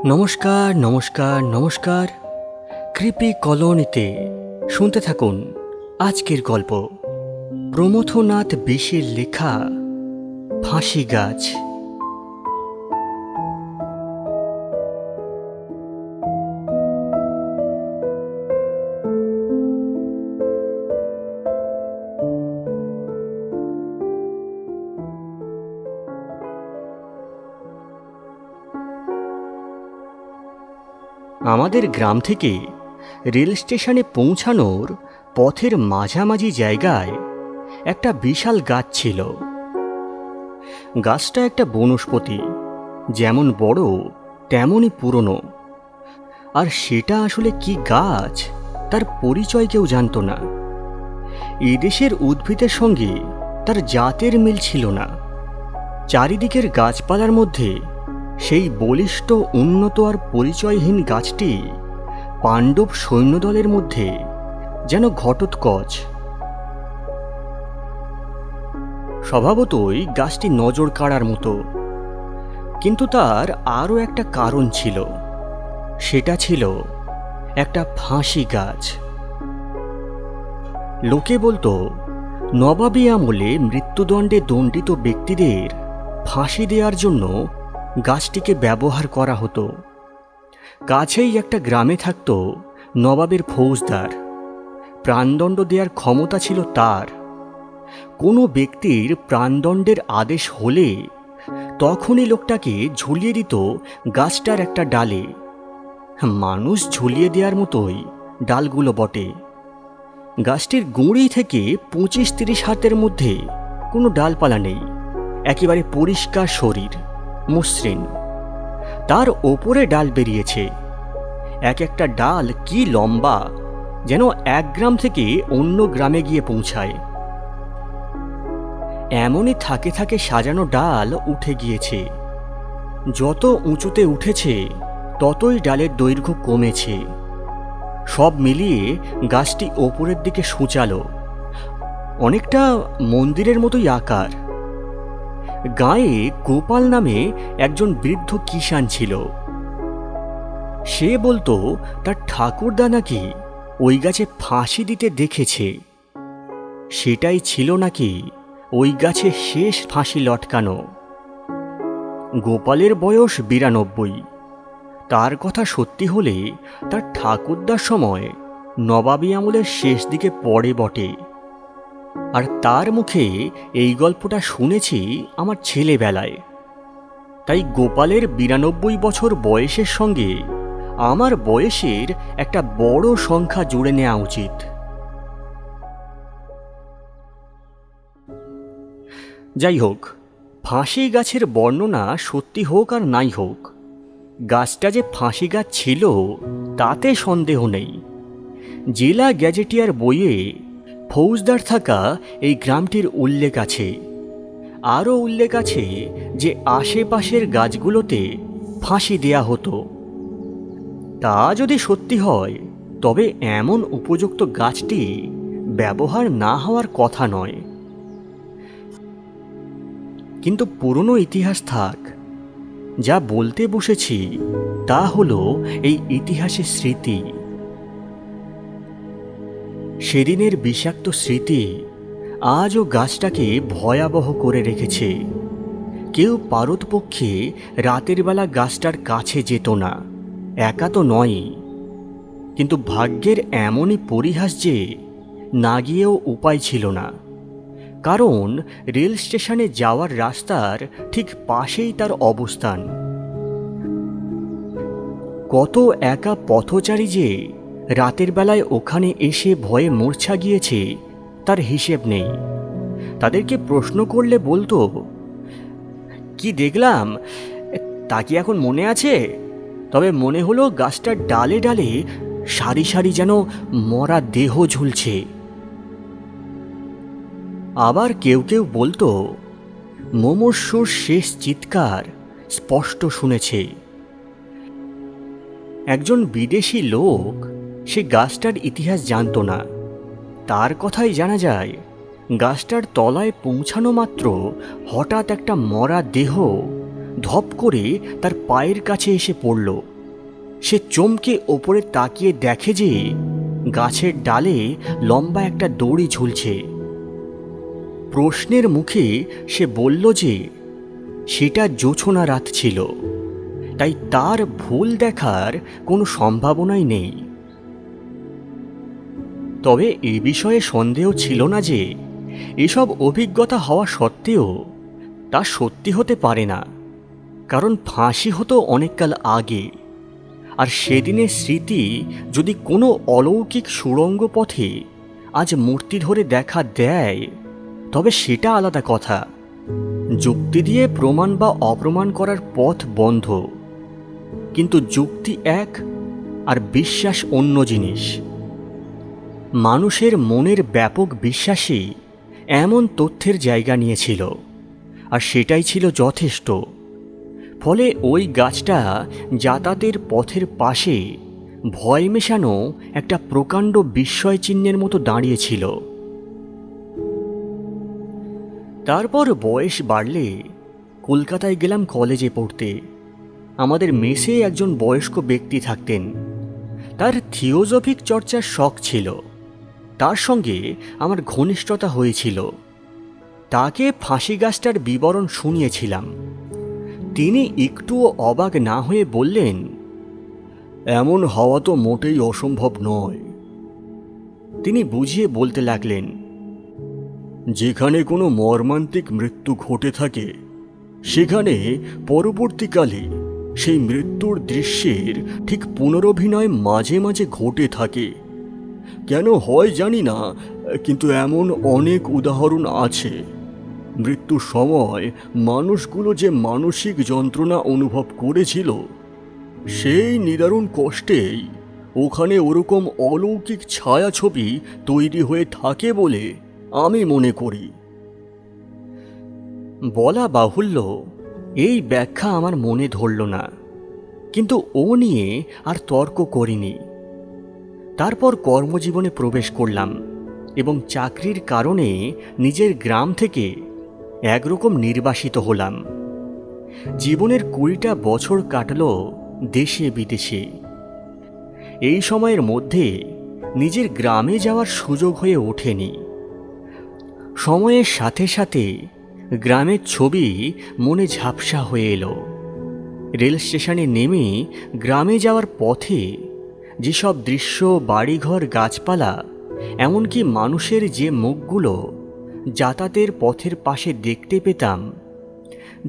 নমস্কার নমস্কার নমস্কার। কৃপি কলোনিতে শুনতে থাকুন আজকের গল্প, প্রমথনাথ বিশের লেখা ফাঁসি গাছ। আমাদের গ্রাম থেকে রেল স্টেশনে পৌঁছানোর পথের মাঝামাঝি জায়গায় একটা বিশাল গাছ ছিল। গাছটা একটা বনস্পতি, যেমন বড় তেমনই পুরনো। আর সেটা আসলে কি গাছ তার পরিচয় কেউ জানত না। এদেশের উদ্ভিদের সঙ্গে তার জাতের মিল ছিল না। চারিদিকের গাছপালার মধ্যে সেই বলিষ্ঠ, উন্নত আর পরিচয়হীন গাছটি পাণ্ডব সৈন্যদলের মধ্যে যেন ঘটোৎকচ। স্বভাবতই গাছটি নজর কাড়ার মতো, কিন্তু তার আরও একটা কারণ ছিল। সেটা ছিল একটা ফাঁসি গাছ। লোকে বলতো, নবাবী আমলে মৃত্যুদণ্ডে দণ্ডিত ব্যক্তিদের ফাঁসি দেওয়ার জন্য গাছটিকে ব্যবহার করা হতো। কাছেই একটা গ্রামে থাকত নবাবের ফৌজদার। প্রাণদণ্ড দেওয়ার ক্ষমতা ছিল তার। কোনো ব্যক্তির প্রাণদণ্ডের আদেশ হলে তখনই লোকটাকে ঝুলিয়ে দিত গাছটার একটা ডালে। মানুষ ঝুলিয়ে দেওয়ার মতোই ডালগুলো বটে। গাছটির গুঁড়ি থেকে 25-30 হাতের মধ্যে কোনো ডালপালা নেই, একেবারে পরিষ্কার শরীর, মসৃণ। তার ওপরে ডাল বেরিয়েছে। এক একটা ডাল কি লম্বা, যেন এক গ্রাম থেকে অন্য গ্রামে গিয়ে পৌঁছায়। এমনই থাকে থাকে সাজানো ডাল উঠে গিয়েছে। যত উঁচুতে উঠেছে ততই ডালের দৈর্ঘ্য কমেছে। সব মিলিয়ে গাছটি ওপরের দিকে সূচালো, অনেকটা মন্দিরের মতোই আকার। গাঁয়ে গোপাল নামে একজন বৃদ্ধ কিষাণ ছিল। সে বলতো তার ঠাকুরদা নাকি ওই গাছে ফাঁসি দিতে দেখেছে। সেটাই ছিল নাকি ওই গাছে শেষ ফাঁসি লটকানো। গোপালের বয়স 92। তার কথা সত্যি হলে তার ঠাকুরদার সময় নবাবী আমলের শেষ দিকে পড়ে বটে। আর তার মুখে এই গল্পটা শুনেছি আমার ছেলেবেলায়। তাই গোপালের 92 বছর বয়সের সঙ্গে আমার বয়সের একটা বড় সংখ্যা জুড়ে নেওয়া উচিত। যাই হোক, ফাঁসি গাছের বর্ণনা সত্যি হোক আর নাই হোক, গাছটা যে ফাঁসি গাছ ছিল তাতে সন্দেহ নেই। জেলা গ্যাজেটিয়ার বইয়ে ফৌজদার থাকা এই গ্রামটির উল্লেখ আছে। আরও উল্লেখ আছে যে আশেপাশের গাছগুলোতে ফাঁসি দেয়া হতো। তা যদি সত্যি হয়, তবে এমন উপযুক্ত গাছটি ব্যবহার না হওয়ার কথা নয়। কিন্তু পুরনো ইতিহাস থাক, যা বলতে বসেছি তা হলো এই ইতিহাসের স্মৃতি। সেদিনের বিষাক্ত স্মৃতি আজও গাছটাকে ভয়াবহ করে রেখেছে। কেউ পারতপক্ষে রাতের বেলা গাছটার কাছে যেত না, একা তো নয়ই। কিন্তু ভাগ্যের এমনই পরিহাস যে না গিয়েও উপায় ছিল না। কারণ রেল স্টেশনে যাওয়ার রাস্তার ঠিক পাশেই তার অবস্থান। কত একা পথচারী যে রাতের বেলায় ওখানে এসে ভয়ে মূর্ছা গিয়েছে তার হিসেব নেই। তাদেরকে প্রশ্ন করলে বলতো, কি দেখলাম তা কি এখন মনে আছে? তবে মনে হলো গাছটার ডালে ডালে সারি সারি যেন মরা দেহ ঝুলছে। আবার কেউ কেউ বলতো, মুমূর্ষুর শেষ চিৎকার স্পষ্ট শুনেছে। একজন বিদেশি লোক সে গাছটার ইতিহাস জানত না। তার কথাই জানা যায়, গাছটার তলায় পৌঁছানো মাত্র হঠাৎ একটা মরা দেহ ধপ করে তার পায়ের কাছে এসে পড়ল। সে চমকে ওপরে তাকিয়ে দেখে যে গাছের ডালে লম্বা একটা দড়ি ঝুলছে। প্রশ্নের মুখে সে বলল যে সেটা জোছনা রাত ছিল, তাই তার ভুল দেখার কোনো সম্ভাবনাই নেই। তবে এ বিষয়ে সন্দেহ ছিল না যে এসব অভিজ্ঞতা হওয়া সত্ত্বেও তা সত্যি হতে পারে না, কারণ ফাঁসি হতো অনেককাল আগে, আর সেদিনের স্মৃতি যদি কোনো অলৌকিক সুড়ঙ্গ পথে আজ মূর্তি ধরে দেখা দেয় তবে সেটা আলাদা কথা। যুক্তি দিয়ে প্রমাণ বা অপ্রমাণ করার পথ বন্ধ, কিন্তু যুক্তি এক আর বিশ্বাস অন্য জিনিস। মানুষের মনের ব্যাপক বিশ্বাসই এমন তথ্যের জায়গা নিয়েছিল, আর সেটাই ছিল যথেষ্ট। ফলে ওই গাছটা যাতায়াতের পথের পাশে ভয় মেশানো একটা প্রকাণ্ড বিস্ময় চিহ্নের মতো দাঁড়িয়েছিল। তারপর বয়স বাড়লে কলকাতায় গেলাম কলেজে পড়তে। আমাদের মেসে একজন বয়স্ক ব্যক্তি থাকতেন। তার থিওজফিক চর্চার শখ ছিল, তার সঙ্গে আমার ঘনিষ্ঠতা হয়েছিল। তাকে ফাঁসি গাছটার বিবরণ শুনিয়েছিলাম। তিনি একটুও অবাক না হয়ে বললেন, এমন হওয়া তো মোটেই অসম্ভব নয়। তিনি বুঝিয়ে বলতে লাগলেন, যেখানে কোনো মর্মান্তিক মৃত্যু ঘটে থাকে সেখানে পরবর্তীকালে সেই মৃত্যুর দৃশ্যের ঠিক পুনরভিনয় মাঝে মাঝে ঘটে থাকে। কেন হয় জানি না, কিন্তু এমন অনেক উদাহরণ আছে। মৃত্যুর সময় মানুষগুলো যে মানসিক যন্ত্রণা অনুভব করেছিল, সেই নিদারুণ কষ্টেই ওখানে ওরকম অলৌকিক ছায়াছবি তৈরি হয়ে থাকে বলে আমি মনে করি। বলা বাহুল্য, এই ব্যাখ্যা আমার মনে ধরল না, কিন্তু ও নিয়ে আর তর্ক করিনি। তারপর কর্মজীবনে প্রবেশ করলাম এবং চাকরির কারণে নিজের গ্রাম থেকে একরকম নির্বাসিত হলাম। জীবনের 20টা বছর কাটল দেশে বিদেশে। এই সময়ের মধ্যে নিজের গ্রামে যাওয়ার সুযোগ হয়ে ওঠেনি। সময়ের সাথে সাথে গ্রামের ছবি মনে ঝাপসা হয়ে এলো। রেল স্টেশনে নেমে গ্রামে যাওয়ার পথে যেসব দৃশ্য, বাড়িঘর, গাছপালা, এমনকি মানুষের যে মুখগুলো যাতায়াতের পথের পাশে দেখতে পেতাম,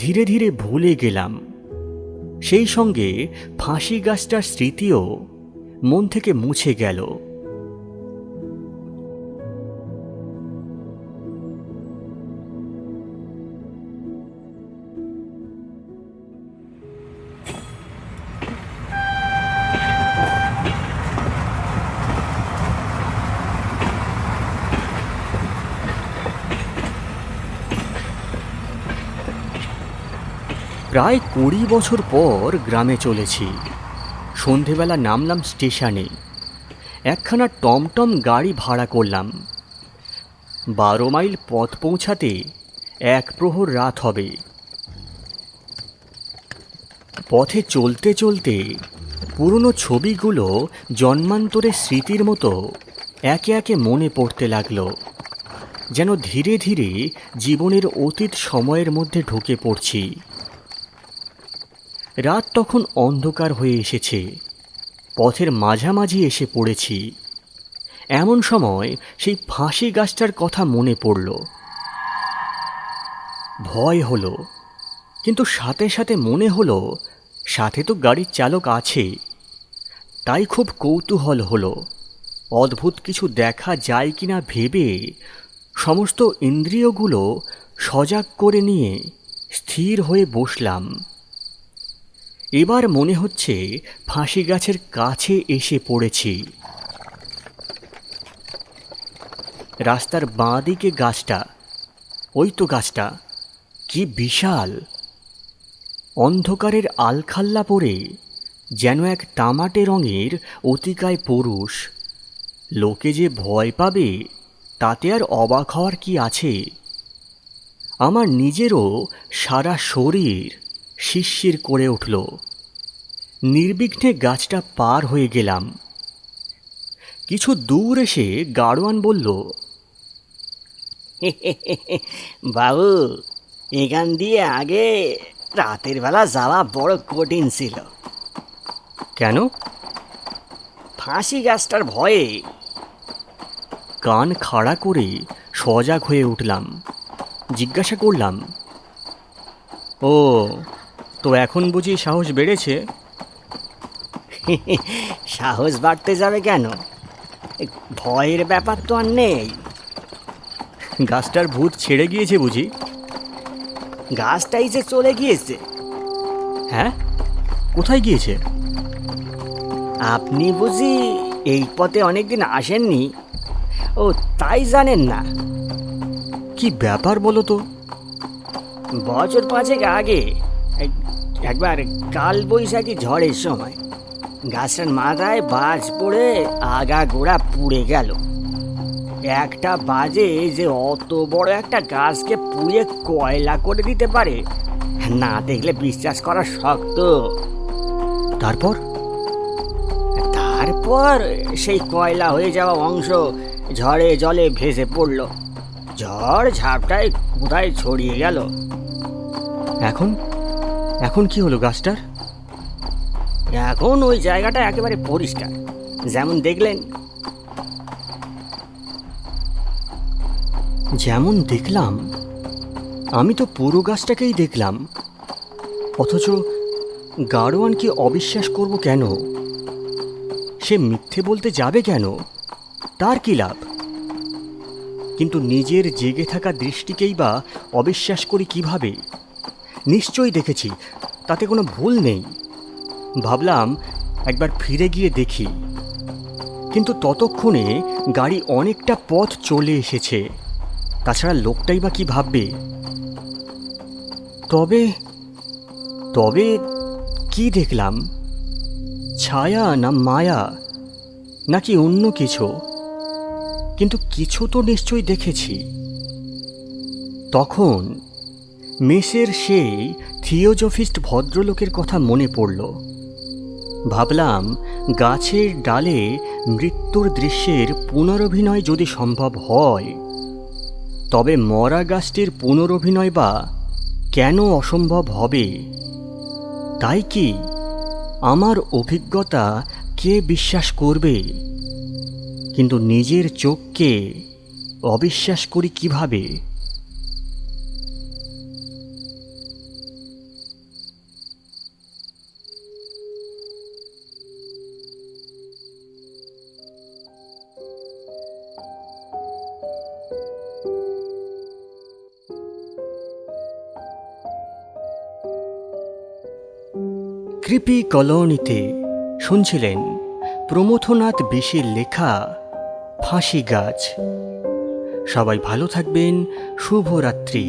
ধীরে ধীরে ভুলে গেলাম। সেই সঙ্গে ফাঁসি গাছটার স্মৃতিও মন থেকে মুছে গেল। প্রায় 20 বছর পর গ্রামে চলেছি। সন্ধেবেলা নামলাম স্টেশনে। একখানা টমটম গাড়ি ভাড়া করলাম। 12 মাইল পথ পৌঁছাতে 1 প্রহর রাত হবে। পথে চলতে চলতে পুরনো ছবিগুলো জন্মান্তরের স্মৃতির মতো একে একে মনে পড়তে লাগলো, যেন ধীরে ধীরে জীবনের অতীত সময়ের মধ্যে ঢুকে পড়ছি। রাত তখন অন্ধকার হয়ে এসেছে, পথের মাঝামাঝি এসে পড়েছি। এমন সময় সেই ফাঁসি গাছটার কথা মনে পড়ল। ভয় হলো, কিন্তু সাথে সাথে মনে হলো সাথে তো গাড়ির চালক আছে। তাই খুব কৌতূহল হলো, অদ্ভুত কিছু দেখা যায় কিনা ভেবে সমস্ত ইন্দ্রিয়গুলো সজাগ করে নিয়ে স্থির হয়ে বসলাম। এবার মনে হচ্ছে ফাঁসি গাছের কাছে এসে পড়েছি। রাস্তার বাঁ দিকে গাছটা, ওই তো গাছটা, কি বিশাল! অন্ধকারের আলখাল্লা পড়ে যেন এক তামাটে রঙের অতিকায় পুরুষ। লোকে যে ভয় পাবে তাতে আর অবাক হওয়ার কি আছে? আমার নিজেরও সারা শরীর শিরশির করে উঠল। নির্বিঘ্নে গাছটা পার হয়ে গেলাম। কিছু দূর এসে গাড়োয়ান বলল, বাবু, এখান দিয়ে আগে রাতের বেলা যাওয়া বড় কঠিন ছিল। কেন? ফাঁসি গাছটার ভয়ে। কান খাড়া করে সজাগ হয়ে উঠলাম। জিজ্ঞাসা করলাম, ও, তো এখন বুঝি সাহস বেড়েছে? সাহস বাড়তে যাবে কেন? ভয়ের ব্যাপার তো আর নেই। গাছটার ভূত ছেড়ে গিয়েছে বুঝি? গাছটাই যে চলে গিয়েছে। হ্যাঁ, কোথায় গিয়েছে? আপনি বুঝি এই পথে অনেকদিন আসেননি, ও তাই জানেন না। কি ব্যাপার বলো তো? বছর পাঁচেক আগে একবার কাল বৈশাখী ঝড়ের সময় গাছটার মাথায় বাজ পড়ে আগা গোড়া পুড়ে গেল। একটা বাজে যে অত বড় একটা গাছকে পুড়িয়ে কয়লা করে দিতে পারে, না দেখলে বিশ্বাস করা শক্ত। তারপর? তারপর সেই কয়লা হয়ে যাওয়া অংশ ঝড়ে জলে ভেসে পড়ল। ঝড় ঝাপটায় কোথায় ছড়িয়ে গেল। এখন এখন কি হলো গাছটার? এখন ওই জায়গাটা একেবারে পরিষ্কার, যেমন দেখলেন। যেমন দেখলাম? আমি তো পুরো গাছটাকেই দেখলাম, অথচ গাড়োয়ানকে অবিশ্বাস করব কেন? সে মিথ্যে বলতে যাবে কেন? তার কি লাভ? কিন্তু নিজের জেগে থাকা দৃষ্টিকেই বা অবিশ্বাস করি কিভাবে? নিশ্চয়ই দেখেছি, তাতে কোনো ভুল নেই। ভাবলাম একবার ফিরে গিয়ে দেখি, কিন্তু ততক্ষণে গাড়ি অনেকটা পথ চলে এসেছে। তাছাড়া লোকটাই বা কি ভাববে? তবে তবে কি দেখলাম? ছায়া না মায়া, নাকি অন্য কিছু? কিন্তু কিছু তো নিশ্চয়ই দেখেছি। তখন মেসের সেই থিওজফিস্ট ভদ্রলোকের কথা মনে পড়ল। ভাবলাম গাছের ডালে মৃত্যুর দৃশ্যের পুনরভিনয় যদি সম্ভব হয়, তবে মরা গাছটির পুনরভিনয় বা কেন অসম্ভব হবে? তাই কি আমার অভিজ্ঞতা কে বিশ্বাস করবে? কিন্তু নিজের চোখকে অবিশ্বাস করি কিভাবে? কৃপি কলোনিতে শুনছিলেন প্রমথনাথ বিশির লেখা ফাঁসি গাছ। সবাই ভালো থাকবেন। শুভরাত্রি।